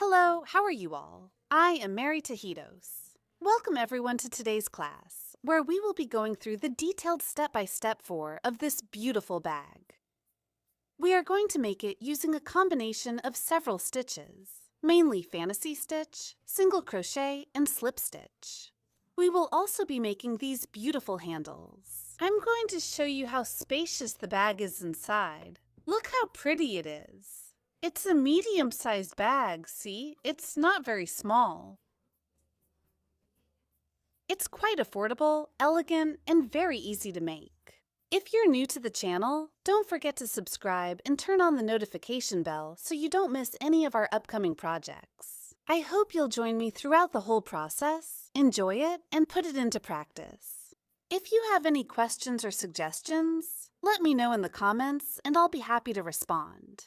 Hello, how are you all? I am Mary Tajitos. Welcome everyone to today's class, where we will be going through the detailed step-by-step of this beautiful bag. We are going to make it using a combination of several stitches, mainly fantasy stitch, single crochet, and slip stitch. We will also be making these beautiful handles. I'm going to show you how spacious the bag is inside. Look how pretty it is. It's a medium-sized bag, see? It's not very small. It's quite affordable, elegant, and very easy to make. If you're new to the channel, don't forget to subscribe and turn on the notification bell so you don't miss any of our upcoming projects. I hope you'll join me throughout the whole process, enjoy it, and put it into practice. If you have any questions or suggestions, let me know in the comments and I'll be happy to respond.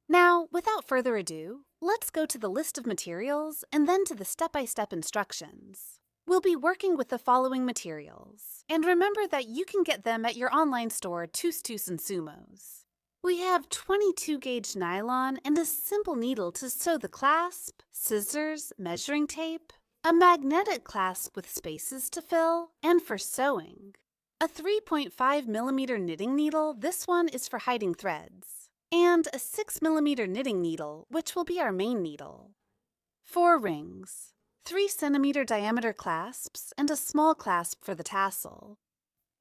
Now, without further ado, let's go to the list of materials and then to the step-by-step instructions. We'll be working with the following materials, and remember that you can get them at your online store Tus Tus and Sumos. We have 22 gauge nylon and a simple needle to sew the clasp, scissors, measuring tape, a magnetic clasp with spaces to fill, and for sewing. A 3.5 millimeter knitting needle, this one is for hiding threads, and a 6 millimeter knitting needle, which will be our main needle. 4 rings, 3 centimeter diameter clasps, and a small clasp for the tassel.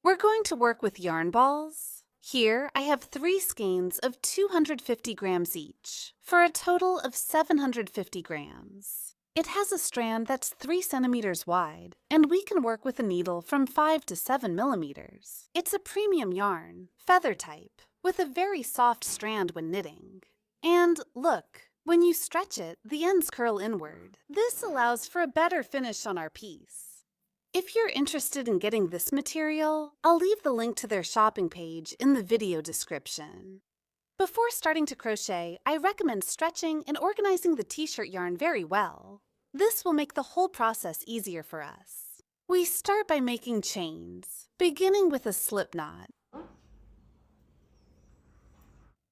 We're going to work with yarn balls. Here I have 3 skeins of 250 grams each, for a total of 750 grams. It has a strand that's 3 centimeters wide, and we can work with a needle from 5 to 7 millimeters. It's a premium yarn, feather type, with a very soft strand when knitting. And look, when you stretch it, the ends curl inward. This allows for a better finish on our piece. If you're interested in getting this material, I'll leave the link to their shopping page in the video description. Before starting to crochet, I recommend stretching and organizing the t-shirt yarn very well. This will make the whole process easier for us. We start by making chains, beginning with a slip knot.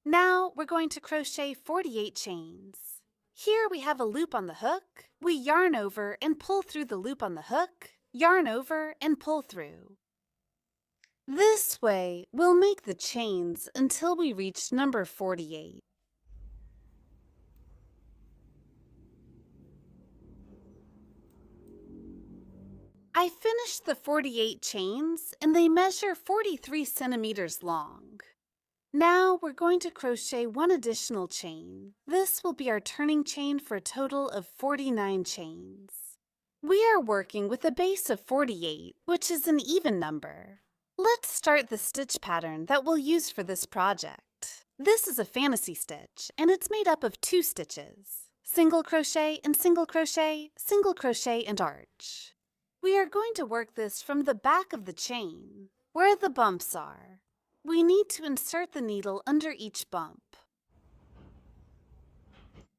Now we're going to crochet 48 chains. Here we have a loop on the hook. We yarn over and pull through the loop on the hook, yarn over and pull through. This way, we'll make the chains until we reach number 48. I finished the 48 chains and they measure 43 centimeters long. Now we're going to crochet 1 additional chain. This will be our turning chain for a total of 49 chains. We are working with a base of 48, which is an even number. Let's start the stitch pattern that we'll use for this project. This is a fantasy stitch, and it's made up of 2 stitches, single crochet and single crochet, single crochet and arch. We are going to work this from the back of the chain, where the bumps are. We need to insert the needle under each bump.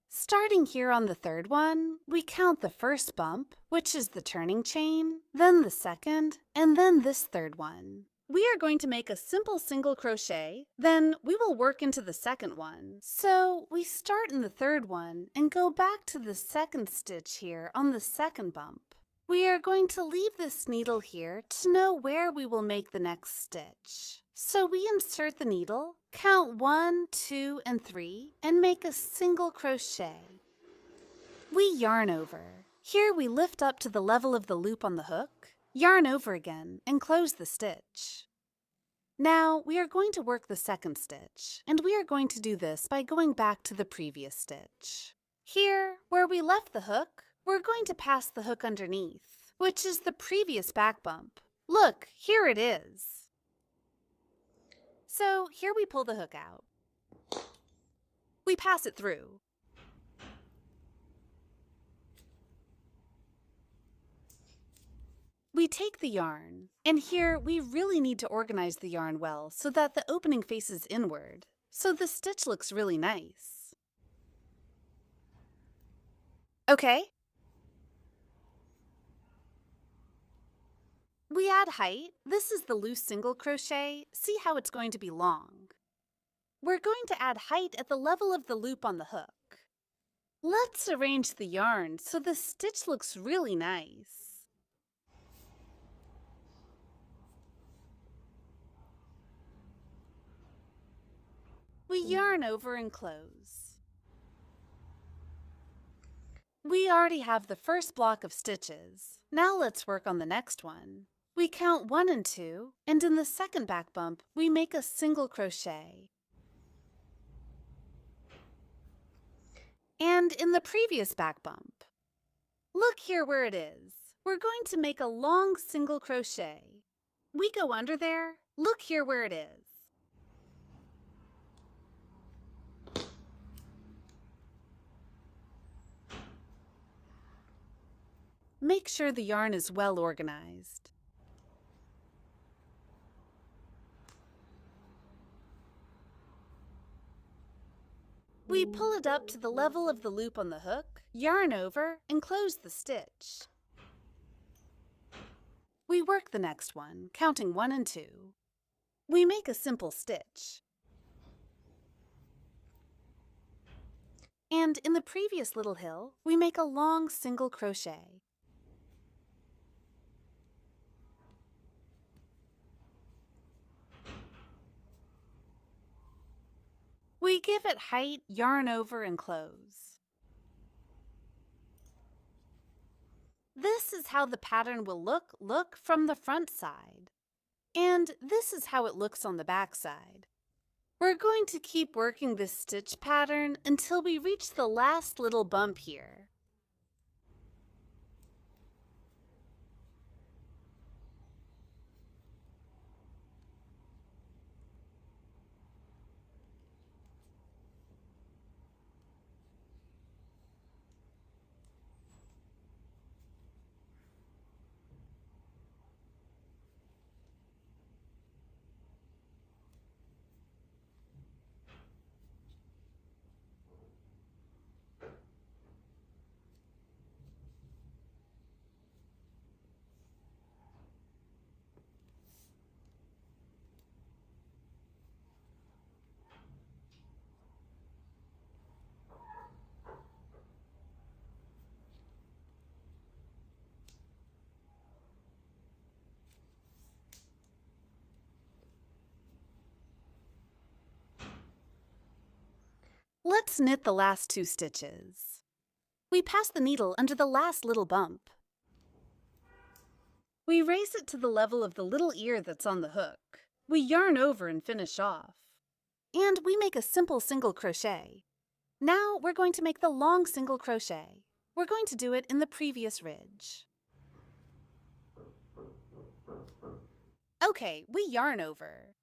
Starting here on the 3rd one, we count the first bump, which is the turning chain, then the second, and then this 3rd one. We are going to make a simple single crochet, then we will work into the second one. So we start in the 3rd one and go back to the 2nd stitch here on the 2nd bump. We are going to leave this needle here to know where we will make the next stitch. So we insert the needle, count 1, 2, and 3, and make a single crochet. We yarn over. Here we lift up to the level of the loop on the hook, yarn over again, and close the stitch. Now we are going to work the 2nd stitch, and we are going to do this by going back to the previous stitch. Here, where we left the hook, we're going to pass the hook underneath, which is the previous back bump. Look, here it is. So here we pull the hook out. We pass it through. We take the yarn, and here we really need to organize the yarn well so that the opening faces inward, so the stitch looks really nice. Okay. We add height. This is the loose single crochet. See how it's going to be long. We're going to add height at the level of the loop on the hook. Let's arrange the yarn so the stitch looks really nice. We yarn over and close. We already have the first block of stitches. Now let's work on the next one. We count 1 and 2, and in the second back bump, we make a single crochet. And in the previous back bump, look here where it is. We're going to make a long single crochet. We go under there. Look here where it is. Make sure the yarn is well organized. We pull it up to the level of the loop on the hook, yarn over, and close the stitch. We work the next one, counting 1 and 2. We make a simple stitch. And in the previous little hill, we make a long single crochet. We give it height, yarn over, and close. This is how the pattern will look from the front side. And this is how it looks on the back side. We're going to keep working this stitch pattern until we reach the last little bump here. Let's knit the last 2 stitches. We pass the needle under the last little bump. We raise it to the level of the little ear that's on the hook. We yarn over and finish off. And we make a simple single crochet. Now we're going to make the long single crochet. We're going to do it in the previous ridge. Okay, we yarn over.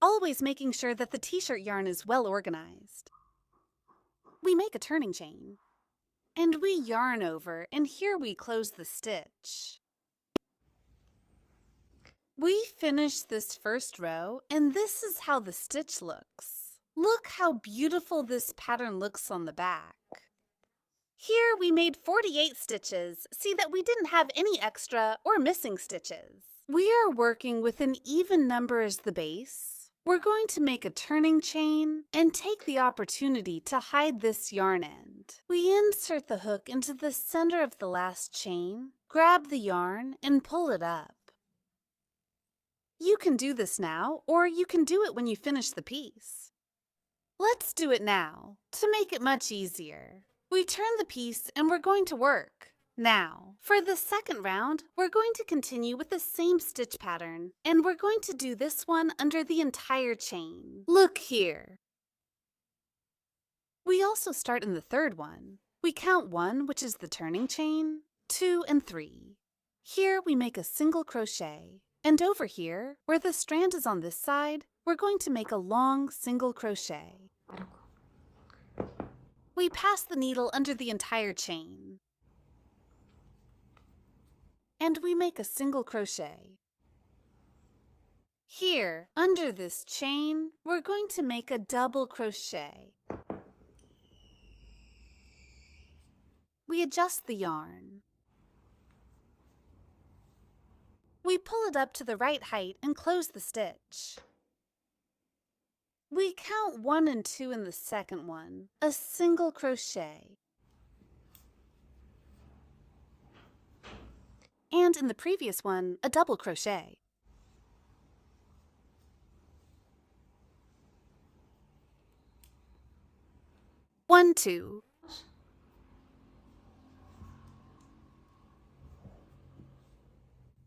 Always making sure that the t-shirt yarn is well organized. We make a turning chain. And we yarn over, and here we close the stitch. We finish this first row, and this is how the stitch looks. Look how beautiful this pattern looks on the back. Here we made 48 stitches. See that we didn't have any extra or missing stitches. We are working with an even number as the base. We're going to make a turning chain and take the opportunity to hide this yarn end. We insert the hook into the center of the last chain, grab the yarn, and pull it up. You can do this now, or you can do it when you finish the piece. Let's do it now, to make it much easier. We turn the piece and we're going to work. Now, for the second round, we're going to continue with the same stitch pattern, and we're going to do this one under the entire chain. Look here. We also start in the third one. We count 1, which is the turning chain, 2 and 3. Here we make a single crochet, and over here, where the strand is on this side, we're going to make a long single crochet. We pass the needle under the entire chain. And we make a single crochet. Here, under this chain, we're going to make a double crochet. We adjust the yarn. We pull it up to the right height and close the stitch. We count 1 and 2 in the second one, a single crochet. And in the previous one, a double crochet. One, two.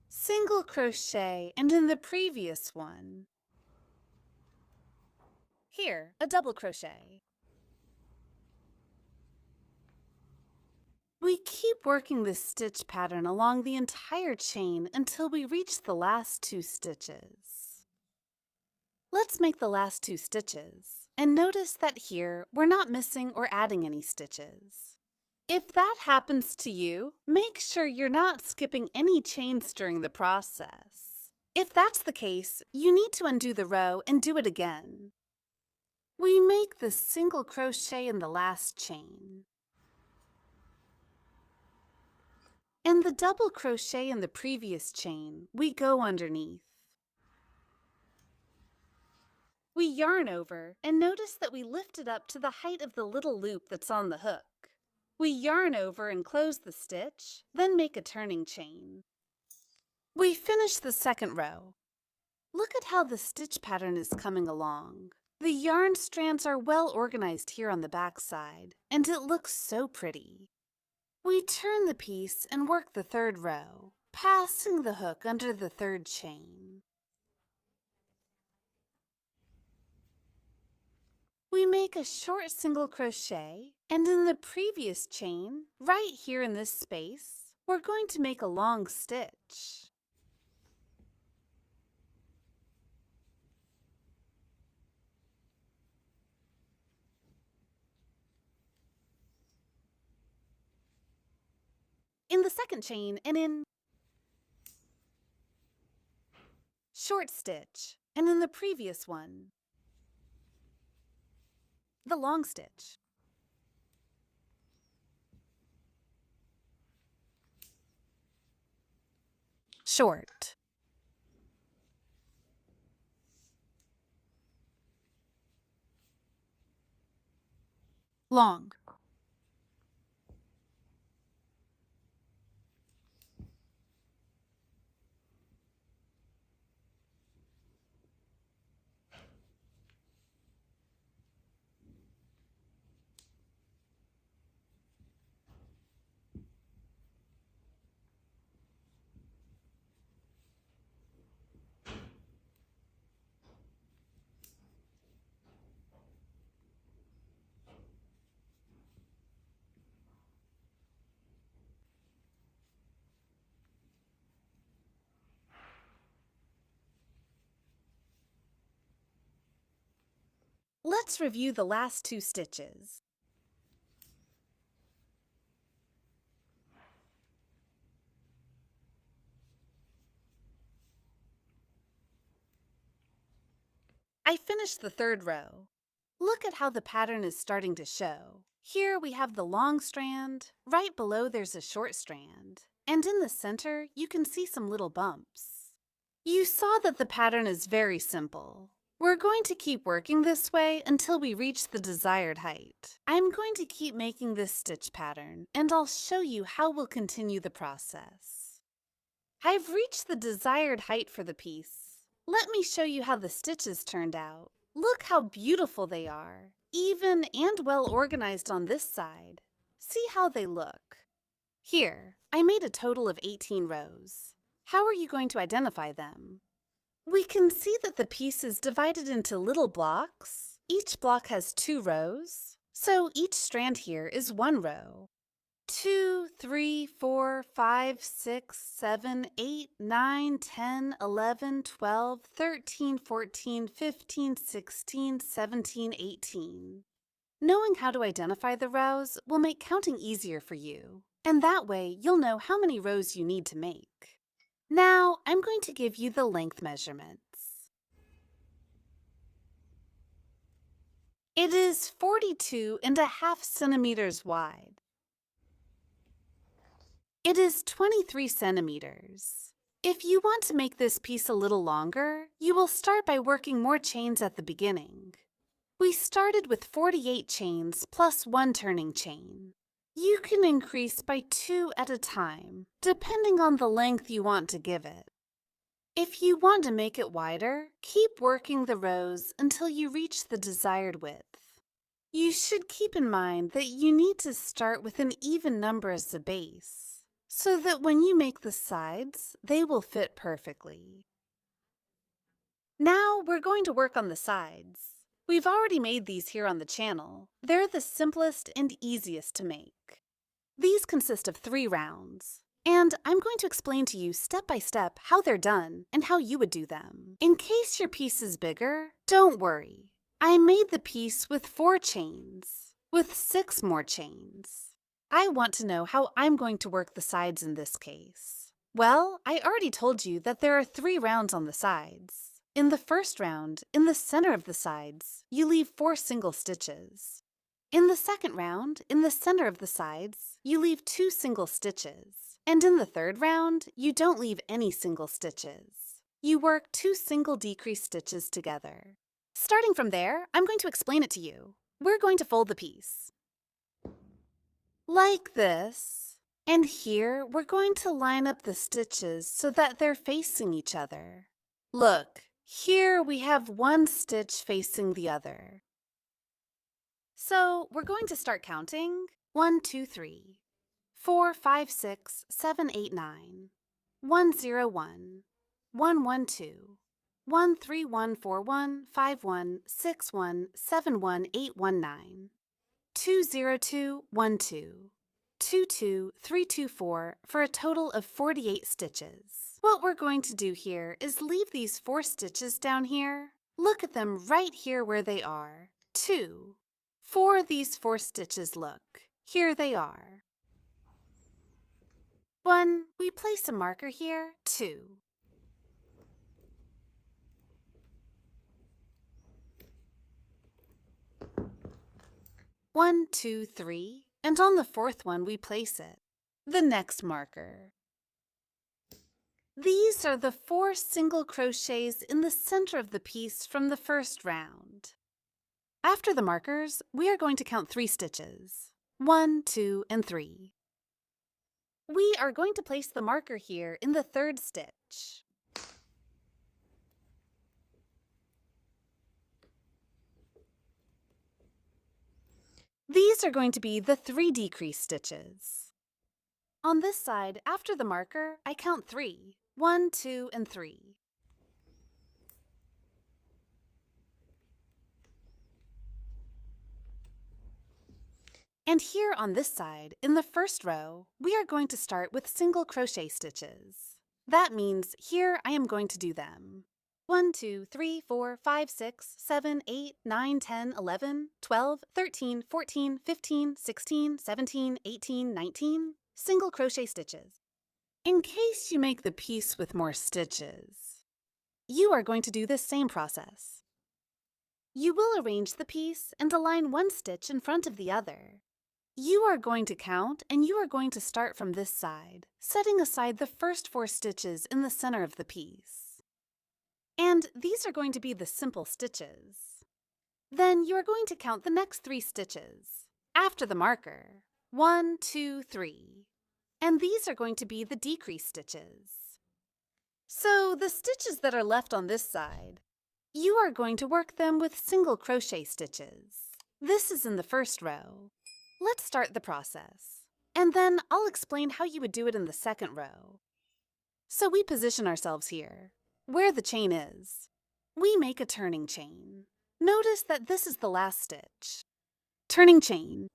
Single crochet, and in the previous one, here, a double crochet. We keep working this stitch pattern along the entire chain until we reach the last 2 stitches. Let's make the last 2 stitches, and notice that here we're not missing or adding any stitches. If that happens to you, make sure you're not skipping any chains during the process. If that's the case, you need to undo the row and do it again. We make the single crochet in the last chain. And the double crochet in the previous chain, we go underneath. We yarn over and notice that we lift it up to the height of the little loop that's on the hook. We yarn over and close the stitch, then make a turning chain. We finish the second row. Look at how the stitch pattern is coming along. The yarn strands are well organized here on the back side, and it looks so pretty. We turn the piece and work the third row, passing the hook under the third chain. We make a short single crochet, and in the previous chain, right here in this space, we're going to make a long stitch. In the second chain and in short stitch, and in the previous one, the long stitch. Short. Long. Let's review the last 2 stitches. I finished the third row. Look at how the pattern is starting to show. Here we have the long strand, right below there's a short strand, and in the center you can see some little bumps. You saw that the pattern is very simple. We're going to keep working this way until we reach the desired height. I'm going to keep making this stitch pattern, and I'll show you how we'll continue the process. I've reached the desired height for the piece. Let me show you how the stitches turned out. Look how beautiful they are, even and well organized on this side. See how they look. Here, I made a total of 18 rows. How are you going to identify them? We can see that the piece is divided into little blocks. Each block has 2 rows, so each strand here is 1 row. 2, 3, 4, 5, 6, 7, 8, 9, 10, 11, 12, 13, 14, 15, 16, 17, 18. Knowing how to identify the rows will make counting easier for you, and that way you'll know how many rows you need to make. Now, I'm going to give you the length measurements. It is 42.5 centimeters wide. It is 23 centimeters. If you want to make this piece a little longer, you will start by working more chains at the beginning. We started with 48 chains plus 1 turning chain. You can increase by 2 at a time, depending on the length you want to give it. If you want to make it wider, keep working the rows until you reach the desired width. You should keep in mind that you need to start with an even number as the base, so that when you make the sides, they will fit perfectly. Now we're going to work on the sides. We've already made these here on the channel. They're the simplest and easiest to make. These consist of 3 rounds, and I'm going to explain to you step by step how they're done and how you would do them. In case your piece is bigger, don't worry. I made the piece with 4 chains, with 6 more chains. I want to know how I'm going to work the sides in this case. Well, I already told you that there are 3 rounds on the sides. In the first round, in the center of the sides, you leave 4 single stitches. In the second round, in the center of the sides, you leave 2 single stitches. And in the third round, you don't leave any single stitches. You work 2 single decrease stitches together. Starting from there, I'm going to explain it to you. We're going to fold the piece like this. And here, we're going to line up the stitches so that they're facing each other. Look, here we have 1 stitch facing the other. So we're going to start counting. 1, 2, 3, 4, 5, 6, 7, 8, 9, 1, 0, 1, 1, 1, 2, 1, 3, 1, 4, 1, 5, 1, 6, 1, 7, 1, 8, 1, 9, 2, 0, 2, 1, 2, 2, 2, 3, 2, 4 for a total of 48 stitches. What we're going to do here is leave these 4 stitches down here. Look at them right here where they are. 2. 4 these 4 stitches look. Here they are. 1. We place a marker here. 2. 1, 2, 3, and on the 4th one we place it. The next marker. These are the 4 single crochets in the center of the piece from the first round. After the markers, we are going to count 3 stitches. 1, 2, and 3. We are going to place the marker here in the 3rd stitch. These are going to be the 3 decrease stitches. On this side, after the marker, I count 3. 1, 2, and 3. And here on this side, in the first row, we are going to start with single crochet stitches. That means here I am going to do them. 1, 2, 3, 4, 5, 6, 7, 8, 9, 10, 11, 12, 13, 14, 15, 16, 17, 18, 19. Single crochet stitches. In case you make the piece with more stitches, you are going to do this same process. You will arrange the piece and align 1 stitch in front of the other. You are going to count and you are going to start from this side, setting aside the first 4 stitches in the center of the piece. And these are going to be the simple stitches. Then you are going to count the next 3 stitches after the marker. 1, 2, 3. And these are going to be the decrease stitches. So the stitches that are left on this side, you are going to work them with single crochet stitches. This is in the first row. Let's start the process. And then I'll explain how you would do it in the second row. So we position ourselves here, where the chain is. We make a turning chain. Notice that this is the last stitch. Turning chain.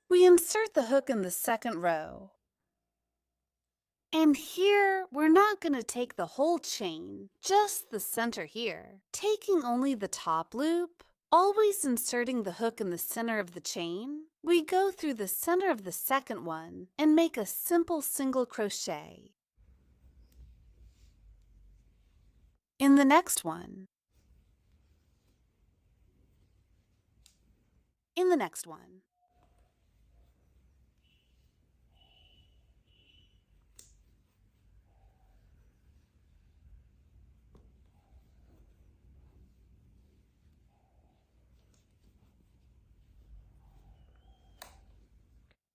We insert the hook in the second row. And here, we're not going to take the whole chain, just the center here. Taking only the top loop, always inserting the hook in the center of the chain, we go through the center of the second one and make a simple single crochet. In the next one. In the next one.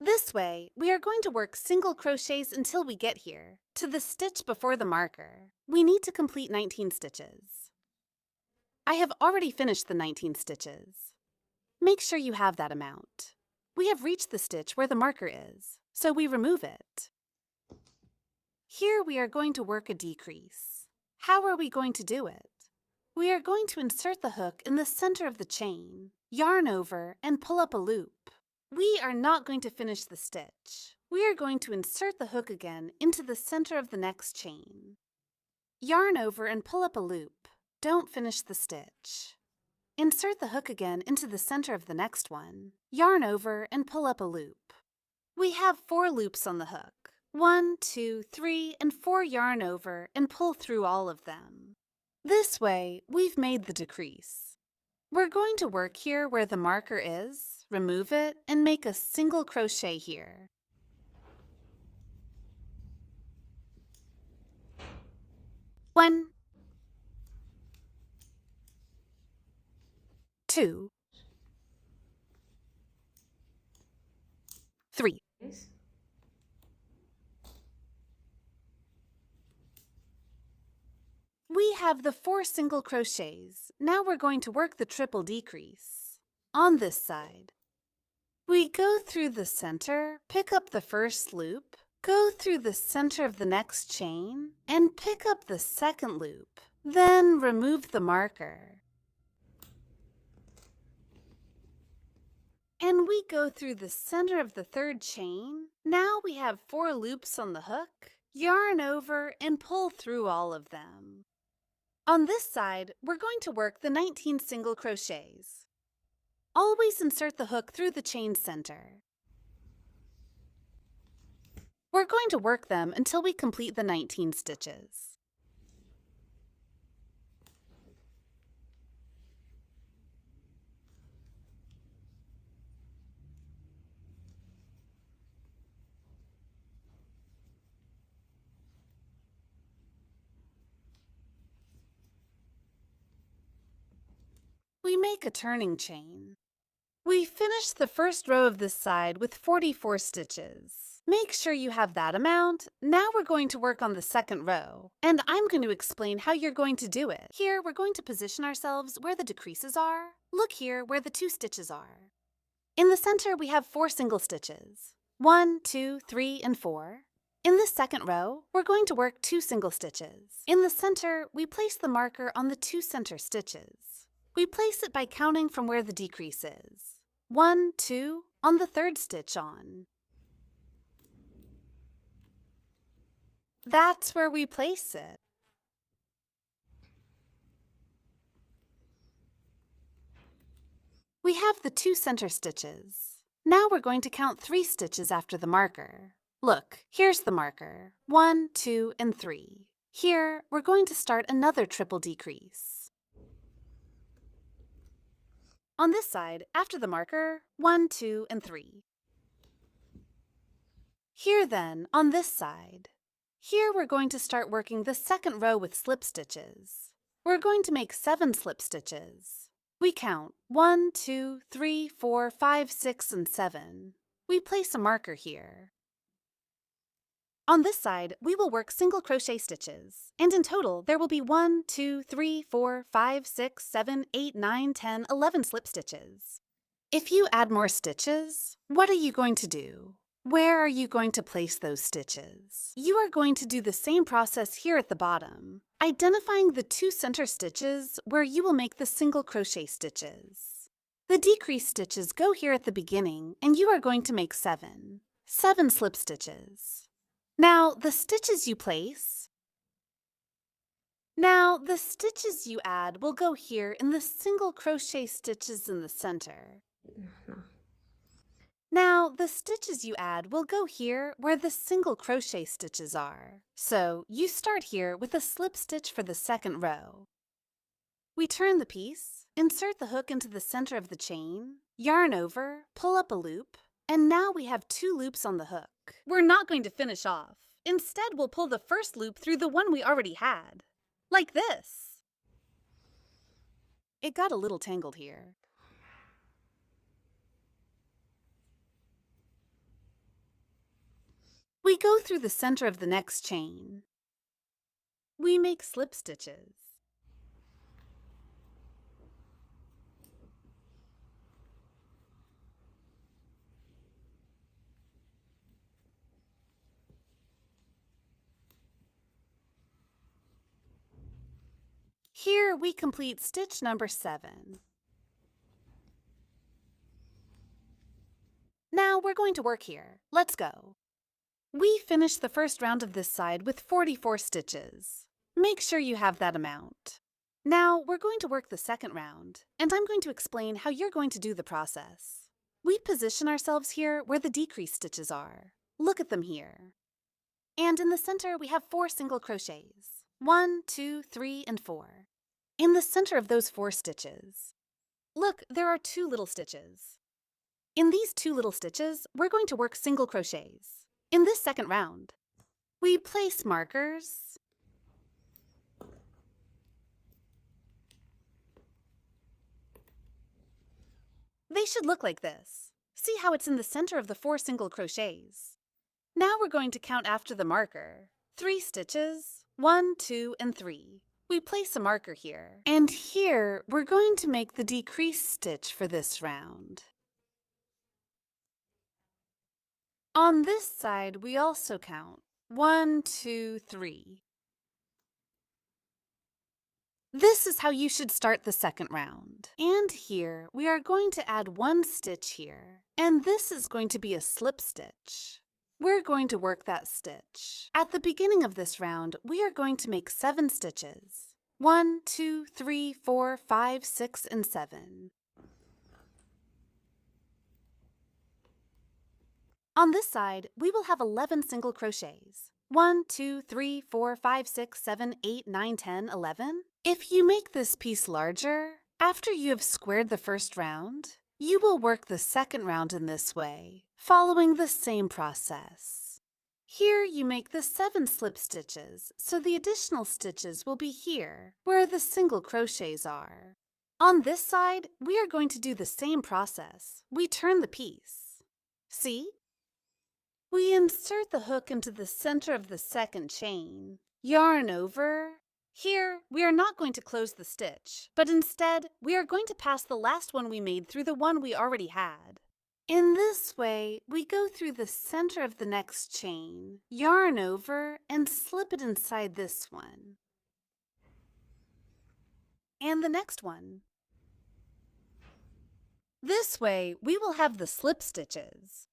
This way, we are going to work single crochets until we get here, to the stitch before the marker. We need to complete 19 stitches. I have already finished the 19 stitches. Make sure you have that amount. We have reached the stitch where the marker is, so we remove it. Here we are going to work a decrease. How are we going to do it? We are going to insert the hook in the center of the chain, yarn over, and pull up a loop. We are not going to finish the stitch. We are going to insert the hook again into the center of the next chain. Yarn over and pull up a loop. Don't finish the stitch. Insert the hook again into the center of the next one. Yarn over and pull up a loop. We have 4 loops on the hook. 1, 2, 3, and 4 yarn over and pull through all of them. This way, we've made the decrease. We're going to work here where the marker is, remove it, and make a single crochet here. One, 2, 3. We have the 4 single crochets. Now we're going to work the triple decrease. On this side, we go through the center, pick up the first loop, go through the center of the next chain, and pick up the second loop. Then remove the marker. And we go through the center of the third chain. Now we have 4 loops on the hook, yarn over, and pull through all of them. On this side, we're going to work the 19 single crochets. Always insert the hook through the chain center. We're going to work them until we complete the 19 stitches. We make a turning chain. We finish the first row of this side with 44 stitches. Make sure you have that amount. Now we're going to work on the second row, and I'm going to explain how you're going to do it. Here, we're going to position ourselves where the decreases are. Look here where the 2 stitches are. In the center, we have 4 single stitches. 1, 2, 3, and 4. In this second row, we're going to work 2 single stitches. In the center, we place the marker on the 2 center stitches. We place it by counting from where the decrease is. 1, 2, on the 3rd stitch on. That's where we place it. We have the 2 center stitches. Now we're going to count 3 stitches after the marker. Look, here's the marker. 1, 2, and 3. Here, we're going to start another triple decrease. On this side, after the marker, 1, 2, and 3. Here then, on this side. Here we're going to start working the second row with slip stitches. We're going to make 7 slip stitches. We count 1, 2, 3, 4, 5, 6, and 7. We place a marker here. On this side, we will work single crochet stitches, and in total, there will be 1, 2, 3, 4, 5, 6, 7, 8, 9, 10, 11 slip stitches. If you add more stitches, what are you going to do? Where are you going to place those stitches? You are going to do the same process here at the bottom, identifying the 2 center stitches where you will make the single crochet stitches. The decrease stitches go here at the beginning, and you are going to make 7 slip stitches. Now, the stitches you add will go here in the single crochet stitches in the center. Now, the stitches you add will go here where the single crochet stitches are. So, you start here with a slip stitch for the second row. We turn the piece, insert the hook into the center of the chain, yarn over, pull up a loop, and now we have 2 loops on the hook. We're not going to finish off. Instead, we'll pull the first loop through the one we already had. Like this. It got a little tangled here. We go through the center of the next chain. We make slip stitches. Here we complete stitch number 7. Now we're going to work here. Let's go. We finished the first round of this side with 44 stitches. Make sure you have that amount. Now we're going to work the second round, and I'm going to explain how you're going to do the process. We position ourselves here where the decrease stitches are. Look at them here. And in the center we have 4 single crochets. 1, 2, 3, and 4. In the center of those 4 stitches, look, there are 2 little stitches. In these 2 little stitches, we're going to work single crochets. In this second round, we place markers They should look like this. See how it's in the center of the 4 single crochets. Now we're going to count after the marker. 3 stitches, 1, 2, and 3. We place a marker here. And here, we're going to make the decrease stitch for this round. On this side, we also count 1, 2, 3. This is how you should start the second round. And here, we are going to add 1 stitch here. And this is going to be a slip stitch. We're going to work that stitch. At the beginning of this round, we are going to make 7 stitches. 1, 2, 3, 4, 5, 6, and 7. On this side, we will have 11 single crochets. 1, 2, 3, 4, 5, 6, 7, 8, 9, 10, 11. If you make this piece larger, after you have squared the first round, you will work the second round in this way, following the same process. Here you make the 7 slip stitches, so the additional stitches will be here, where the single crochets are. On this side, we are going to do the same process. We turn the piece. See? We insert the hook into the center of the second chain, yarn over. Here, we are not going to close the stitch, but instead, we are going to pass the last one we made through the one we already had. In this way, we go through the center of the next chain, yarn over, and slip it inside this one. And the next one. This way, we will have the slip stitches.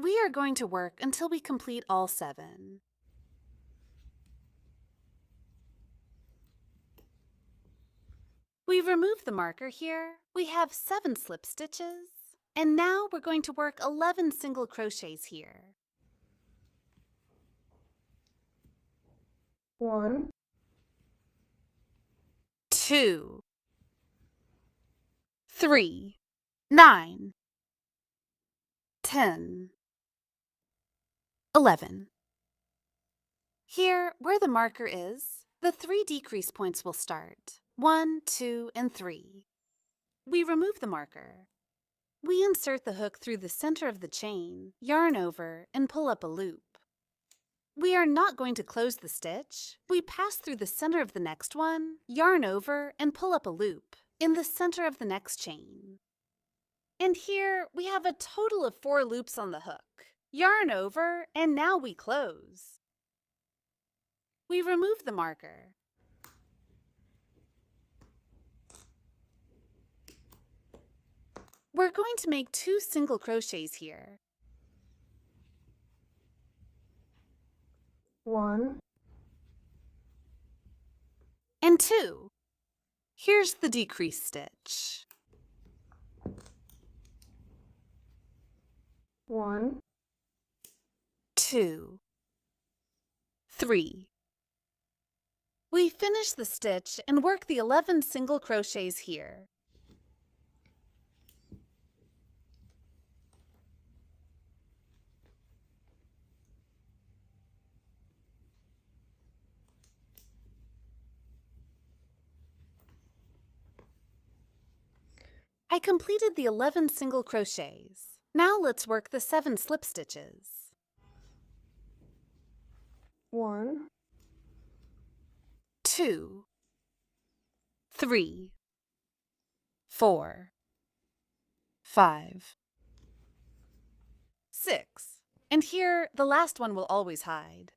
We are going to work until we complete all 7. We remove the marker here. We have 7 slip stitches. And now we're going to work 11 single crochets here. 1, 2, 3, 9, 10, 11. Here, where the marker is, the 3 decrease points will start. 1, 2, and 3. We remove the marker. We insert the hook through the center of the chain, yarn over, and pull up a loop. We are not going to close the stitch. We pass through the center of the next one, yarn over, and pull up a loop in the center of the next chain. And here we have a total of 4 loops on the hook. Yarn over, and now we close. We remove the marker. We're going to make 2 single crochets here. 1, And 2. Here's the decrease stitch. 1, 2, 3. We finish the stitch and work the 11 single crochets here. I completed the 11 single crochets. Now let's work the 7 slip stitches. 1, 2, 3, 4, 5, 6. And here, the last one will always hide.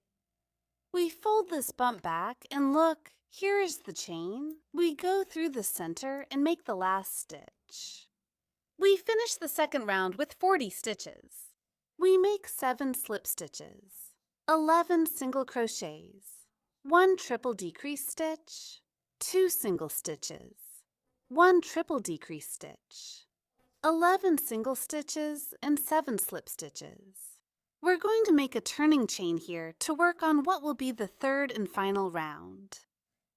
We fold this bump back and look, here is the chain. We go through the center and make the last stitch. We finish the second round with 40 stitches. We make 7 slip stitches, 11 single crochets, 1 triple decrease stitch, 2 single stitches, 1 triple decrease stitch, 11 single stitches, and 7 slip stitches. We're going to make a turning chain here to work on what will be the third and final round.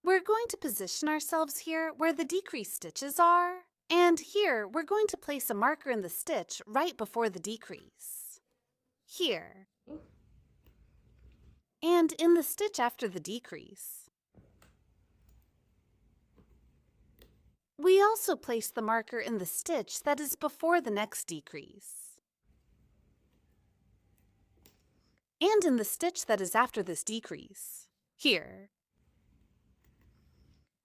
We're going to position ourselves here where the decrease stitches are, and here we're going to place a marker in the stitch right before the decrease. Here. And in the stitch after the decrease. We also place the marker in the stitch that is before the next decrease. And in the stitch that is after this decrease. Here.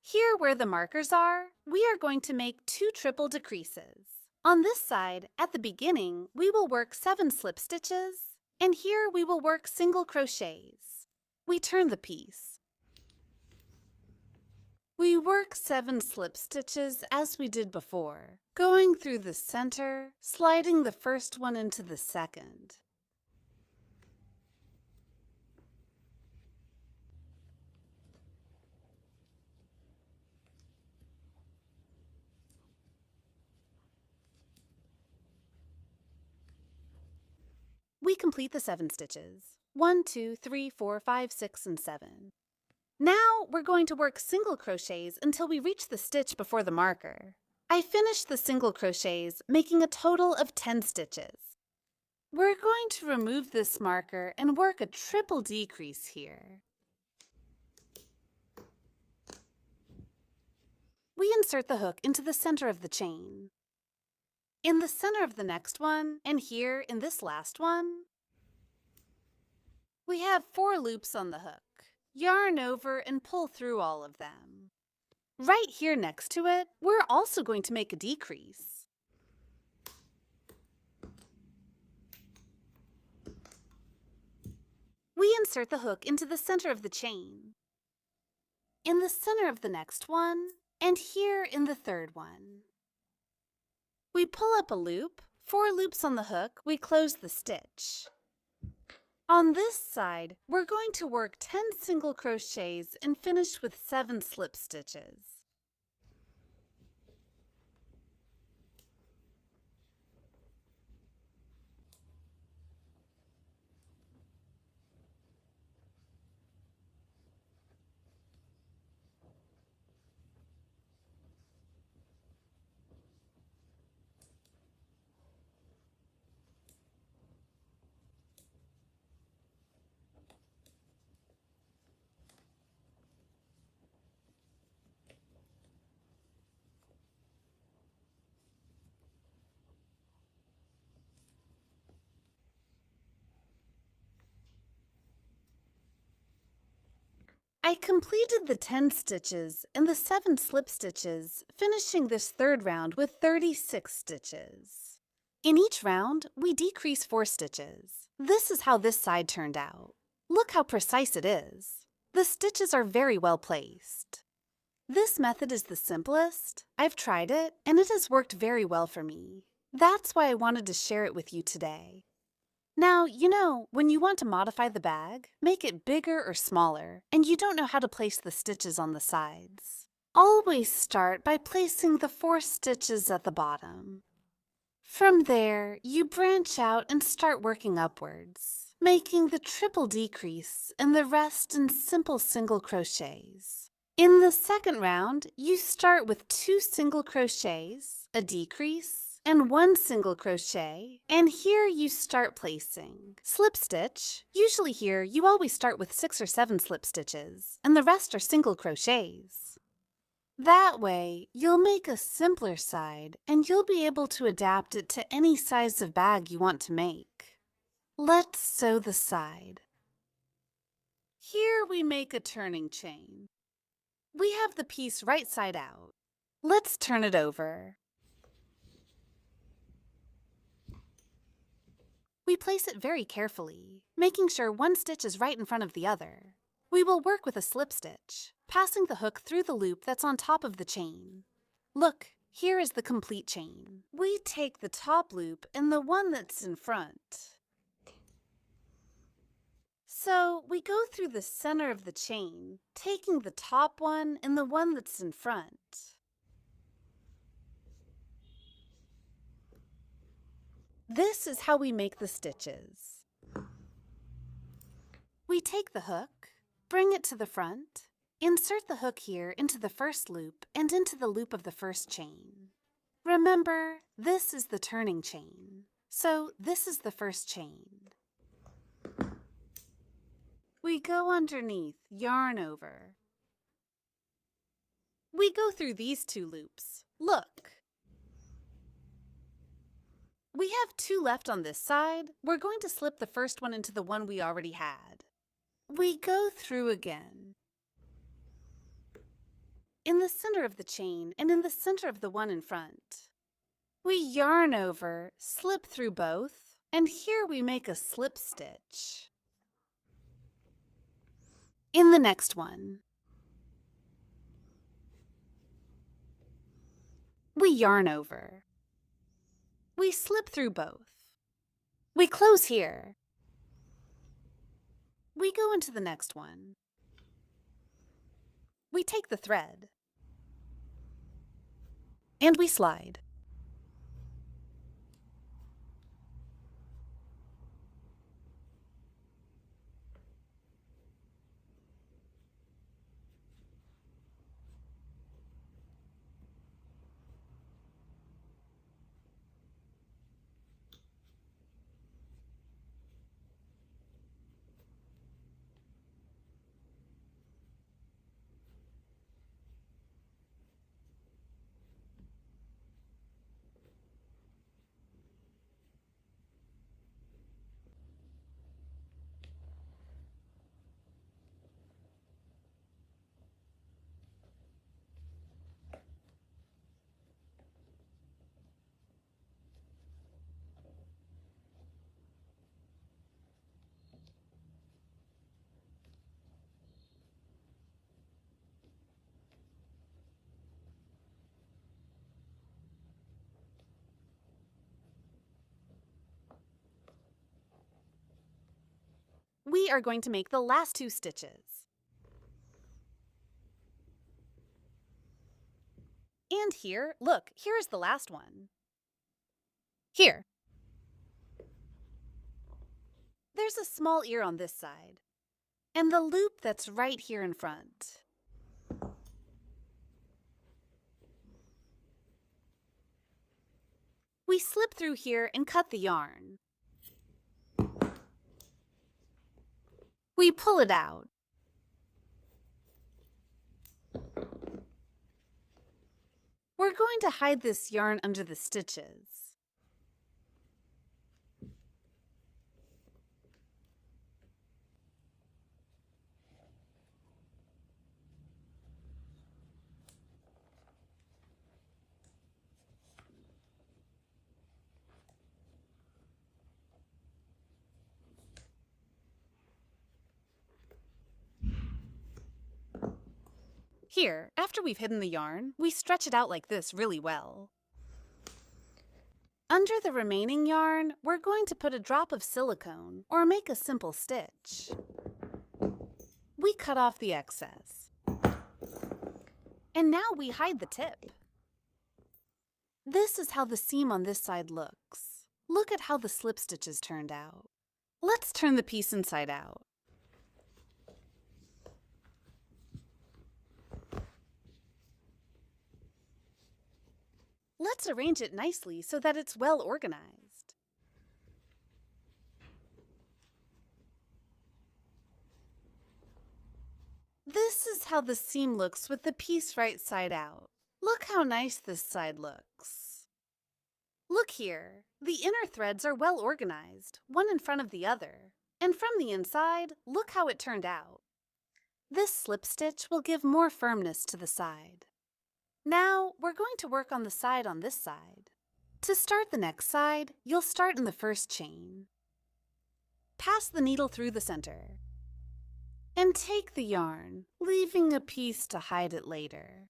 Here where the markers are, we are going to make 2 triple decreases. On this side, at the beginning, we will work 7 slip stitches, and here we will work single crochets. We turn the piece. We work 7 slip stitches as we did before, going through the center, sliding the first one into the second. We complete the 7 stitches. 1, 2, 3, 4, 5, 6, and 7. Now we're going to work single crochets until we reach the stitch before the marker. I finished the single crochets, making a total of 10 stitches. We're going to remove this marker and work a triple decrease here. We insert the hook into the center of the chain. In the center of the next one, and here in this last one, we have 4 loops on the hook. Yarn over and pull through all of them. Right here next to it, we're also going to make a decrease. We insert the hook into the center of the chain. In the center of the next one, and here in the third one. We pull up a loop, 4 loops on the hook, we close the stitch. On this side, we're going to work 10 single crochets and finish with 7 slip stitches. I completed the 10 stitches and the 7 slip stitches, finishing this third round with 36 stitches. In each round, we decrease 4 stitches. This is how this side turned out. Look how precise it is. The stitches are very well placed. This method is the simplest. I've tried it, and it has worked very well for me. That's why I wanted to share it with you today. Now, when you want to modify the bag, make it bigger or smaller, and you don't know how to place the stitches on the sides. Always start by placing the 4 stitches at the bottom. From there, you branch out and start working upwards, making the triple decrease and the rest in simple single crochets. In the second round, you start with 2 single crochets, a decrease, and 1 single crochet, and here you start placing slip stitch. Usually here you always start with 6 or 7 slip stitches, and the rest are single crochets. That way, you'll make a simpler side, and you'll be able to adapt it to any size of bag you want to make. Let's sew the side. Here we make a turning chain. We have the piece right side out. Let's turn it over. We place it very carefully, making sure one stitch is right in front of the other. We will work with a slip stitch, passing the hook through the loop that's on top of the chain. Look, here is the complete chain. We take the top loop and the one that's in front. So we go through the center of the chain, taking the top one and the one that's in front. This is how we make the stitches. We take the hook, bring it to the front, insert the hook here into the first loop and into the loop of the first chain. Remember, this is the turning chain, so this is the first chain. We go underneath, yarn over. We go through these two loops. Look. We have two left on this side. We're going to slip the first one into the one we already had. We go through again. In the center of the chain and in the center of the one in front. We yarn over, slip through both, and here we make a slip stitch. In the next one, we yarn over. We slip through both. We close here. We go into the next one. We take the thread. And we slide. We are going to make the last two stitches. And here, look, here is the last one. Here. There's a small ear on this side, and the loop that's right here in front. We slip through here and cut the yarn. We pull it out. We're going to hide this yarn under the stitches. Here, after we've hidden the yarn, we stretch it out like this really well. Under the remaining yarn, we're going to put a drop of silicone or make a simple stitch. We cut off the excess. And now we hide the tip. This is how the seam on this side looks. Look at how the slip stitches turned out. Let's turn the piece inside out. Let's arrange it nicely so that it's well organized. This is how the seam looks with the piece right side out. Look how nice this side looks. Look here, the inner threads are well organized, one in front of the other. And from the inside, look how it turned out. This slip stitch will give more firmness to the side. Now, we're going to work on the side on this side. To start the next side, you'll start in the first chain. Pass the needle through the center. And take the yarn, leaving a piece to hide it later.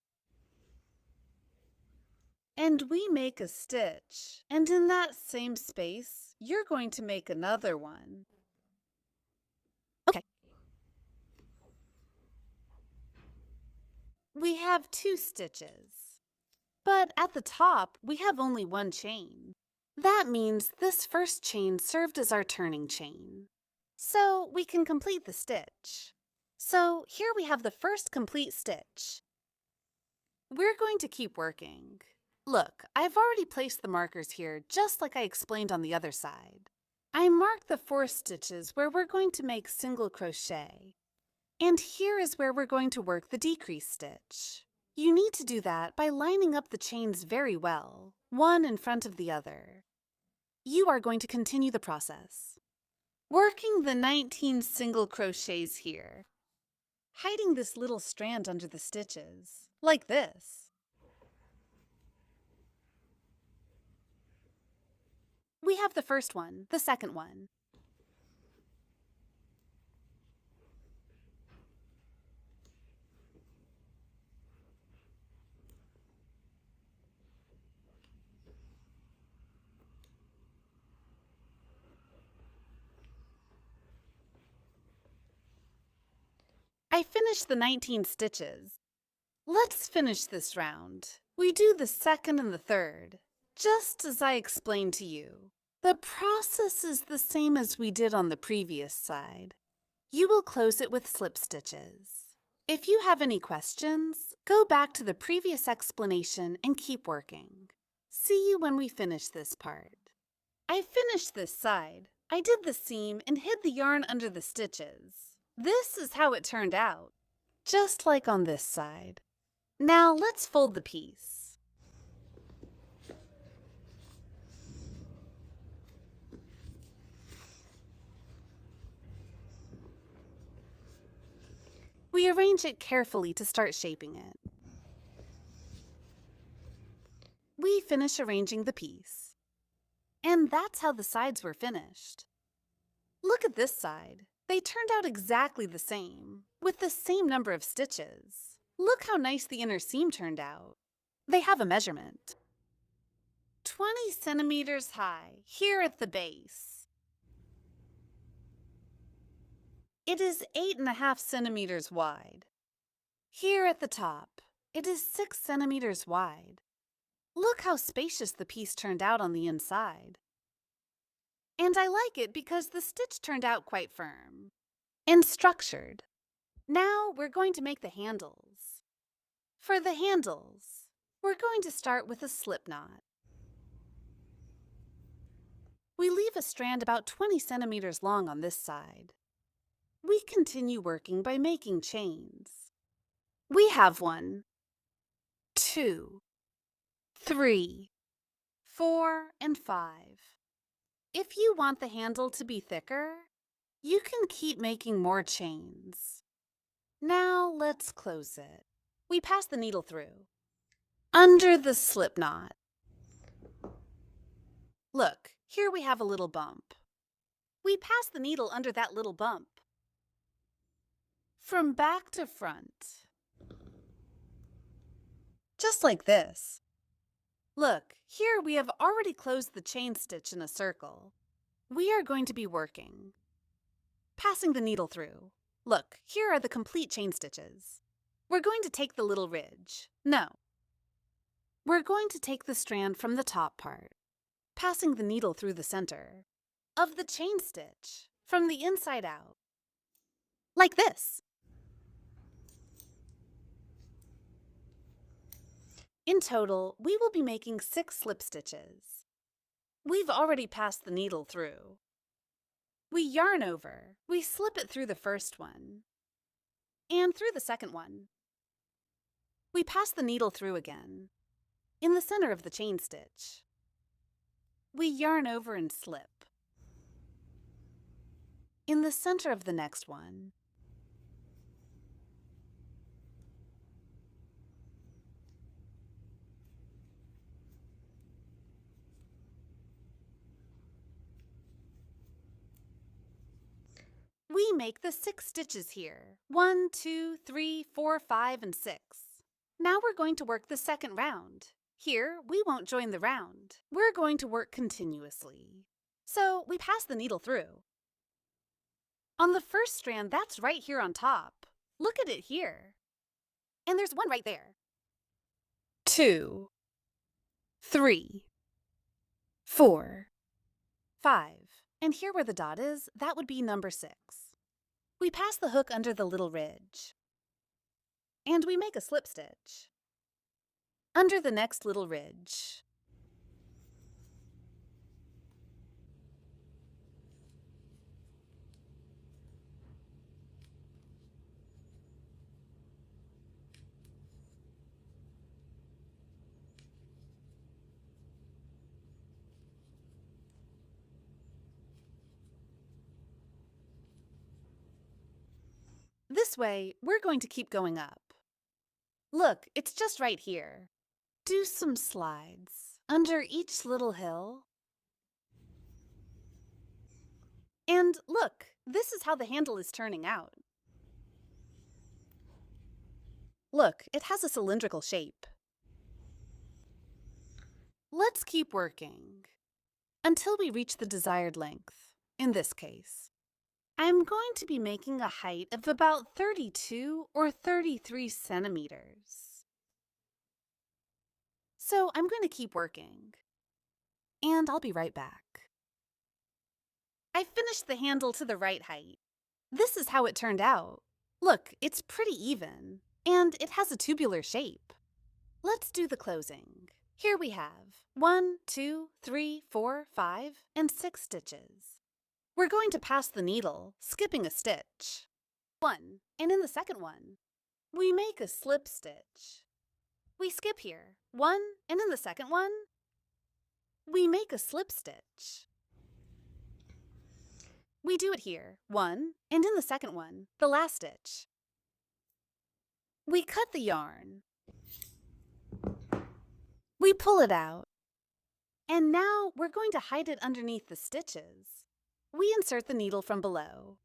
And we make a stitch, and in that same space, you're going to make another one. Okay. We have 2 stitches, but at the top, we have only 1 chain. That means this first chain served as our turning chain. So we can complete the stitch. So here we have the first complete stitch. We're going to keep working. Look, I've already placed the markers here just like I explained on the other side. I marked the 4 stitches where we're going to make single crochet. And here is where we're going to work the decrease stitch. You need to do that by lining up the chains very well, one in front of the other. You are going to continue the process. Working the 19 single crochets here. Hiding this little strand under the stitches, like this. We have the first one, the second one. I finished the 19 stitches. Let's finish this round. We do the second and the third, just as I explained to you. The process is the same as we did on the previous side. You will close it with slip stitches. If you have any questions, go back to the previous explanation and keep working. See you when we finish this part. I finished this side. I did the seam and hid the yarn under the stitches. This is how it turned out, just like on this side. Now let's fold the piece. We arrange it carefully to start shaping it. We finish arranging the piece. And that's how the sides were finished. Look at this side. They turned out exactly the same, with the same number of stitches. Look how nice the inner seam turned out. They have a measurement. 20 centimeters high, here at the base. It is 8.5 centimeters wide. Here at the top, it is 6 centimeters wide. Look how spacious the piece turned out on the inside. And I like it because the stitch turned out quite firm and structured. Now we're going to make the handles. For the handles, we're going to start with a slip knot. We leave a strand about 20 centimeters long on this side. We continue working by making chains. We have 1, 2, 3, 4, and 5. If you want the handle to be thicker, you can keep making more chains. Now let's close it. We pass the needle through, under the slip knot. Look, here we have a little bump. We pass the needle under that little bump. From back to front. Just like this. Look, here we have already closed the chain stitch in a circle. We are going to be working. Passing the needle through. Look, here are the complete chain stitches. We're going to take the little ridge. No. We're going to take the strand from the top part, passing the needle through the center of the chain stitch from the inside out. Like this. In total, we will be making 6 slip stitches. We've already passed the needle through. We yarn over. We slip it through the first one and through the second one. We pass the needle through again, in the center of the chain stitch. We yarn over and slip. In the center of the next one. We make the 6 stitches here. 1, 2, 3, 4, 5, and 6. Now we're going to work the second round. Here, we won't join the round. We're going to work continuously. So we pass the needle through. On the first strand, that's right here on top. Look at it here. And there's one right there. 2, 3, 4, 5. And here where the dot is, that would be number 6. We pass the hook under the little ridge. And we make a slip stitch. Under the next little ridge. This way, we're going to keep going up. Look, it's just right here. Do some slides under each little hill. And look, this is how the handle is turning out. Look, it has a cylindrical shape. Let's keep working until we reach the desired length, in this case. I'm going to be making a height of about 32 or 33 centimeters. So I'm going to keep working, and I'll be right back. I finished the handle to the right height. This is how it turned out. Look, it's pretty even, and it has a tubular shape. Let's do the closing. Here we have 1, 2, 3, 4, 5, and 6 stitches. We're going to pass the needle, skipping a stitch. 1, and in the second one, we make a slip stitch. We skip here. 1, and in the second one, we make a slip stitch. We do it here. 1, and in the second one, the last stitch. We cut the yarn. We pull it out. And now we're going to hide it underneath the stitches. We insert the needle from below.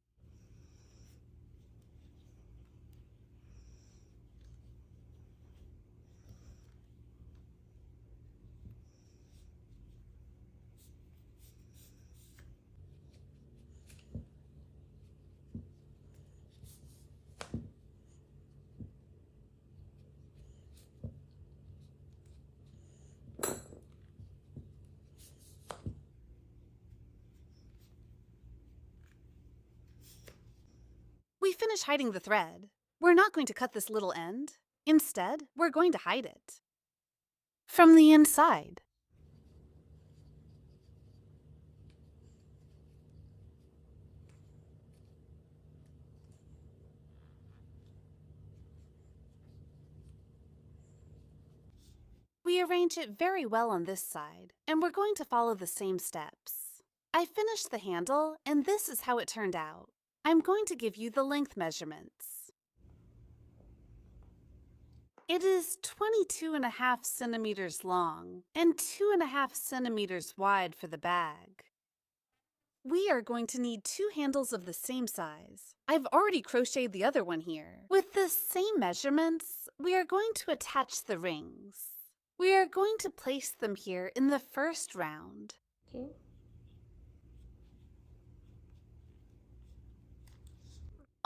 We finish hiding the thread. We're not going to cut this little end. Instead, we're going to hide it from the inside. We arrange it very well on this side, and we're going to follow the same steps. I finished the handle, and this is how it turned out. I'm going to give you the length measurements. It is 22.5 centimeters long and 2.5 centimeters wide for the bag. We are going to need 2 handles of the same size. I've already crocheted the other one here. With the same measurements, we are going to attach the rings. We are going to place them here in the first round. Okay.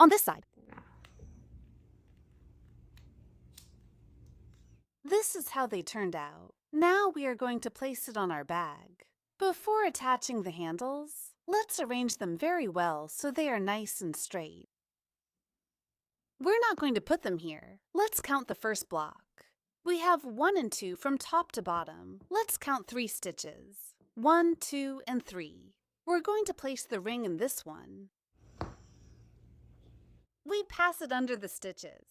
On this side. This is how they turned out. Now we are going to place it on our bag. Before attaching the handles, let's arrange them very well so they are nice and straight. We're not going to put them here. Let's count the first block. We have 1 and 2 from top to bottom. Let's count 3 stitches. 1, 2, and 3. We're going to place the ring in this one. We pass it under the stitches.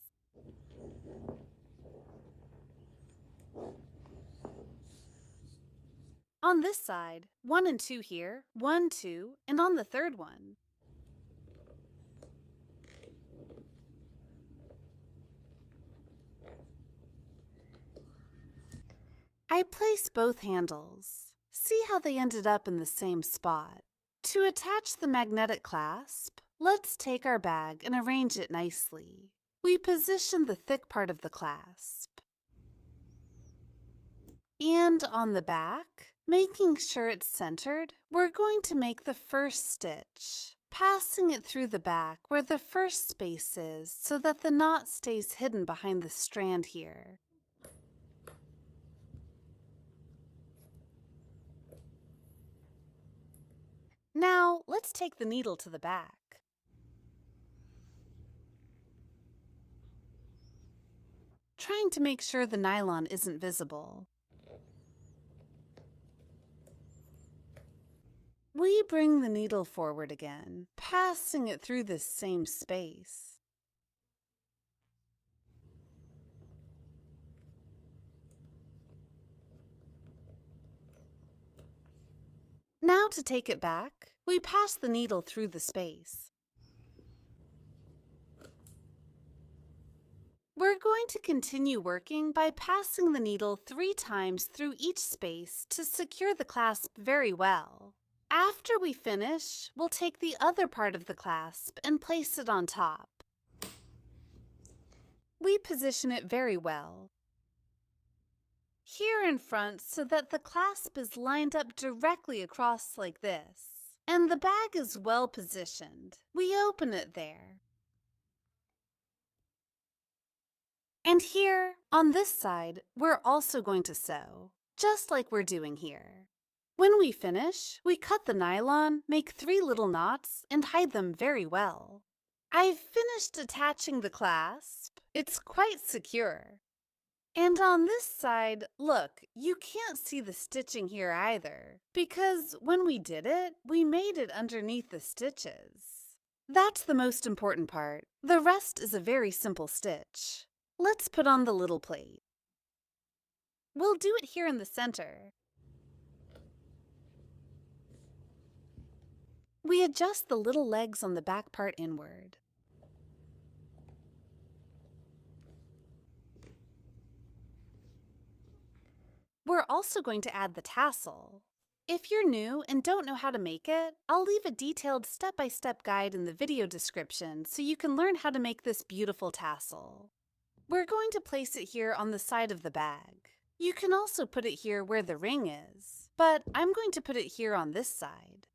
On this side, 1 and 2 here, 1, 2, and on the third one. I place both handles. See how they ended up in the same spot. To attach the magnetic clasp, Let's take our bag and arrange it nicely. We position the thick part of the clasp. And on the back, making sure it's centered, we're going to make the first stitch, passing it through the back where the first space is so that the knot stays hidden behind the strand here. Now, let's take the needle to the back. Trying to make sure the nylon isn't visible. We bring the needle forward again, passing it through this same space. Now to take it back, we pass the needle through the space. We're going to continue working by passing the needle 3 times through each space to secure the clasp very well. After we finish, we'll take the other part of the clasp and place it on top. We position it very well. Here in front so that the clasp is lined up directly across like this. And the bag is well positioned. We open it there. And here, on this side, we're also going to sew, just like we're doing here. When we finish, we cut the nylon, make 3 little knots, and hide them very well. I've finished attaching the clasp. It's quite secure. And on this side, look, you can't see the stitching here either, because when we did it, we made it underneath the stitches. That's the most important part. The rest is a very simple stitch. Let's put on the little plate. We'll do it here in the center. We adjust the little legs on the back part inward. We're also going to add the tassel. If you're new and don't know how to make it, I'll leave a detailed step-by-step guide in the video description so you can learn how to make this beautiful tassel. We're going to place it here on the side of the bag. You can also put it here where the ring is, but I'm going to put it here on this side.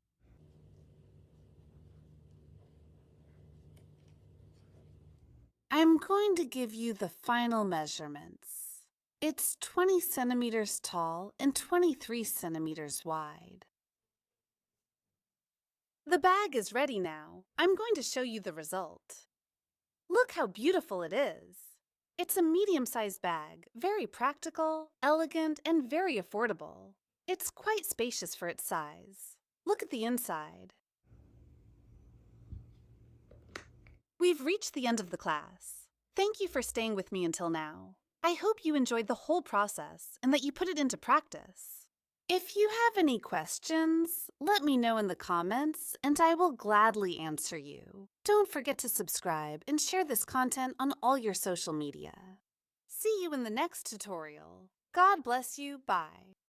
I'm going to give you the final measurements. It's 20 centimeters tall and 23 centimeters wide. The bag is ready now. I'm going to show you the result. Look how beautiful it is. It's a medium-sized bag, very practical, elegant, and very affordable. It's quite spacious for its size. Look at the inside. We've reached the end of the class. Thank you for staying with me until now. I hope you enjoyed the whole process and that you put it into practice. If you have any questions, let me know in the comments and I will gladly answer you. Don't forget to subscribe and share this content on all your social media. See you in the next tutorial. God bless you. Bye.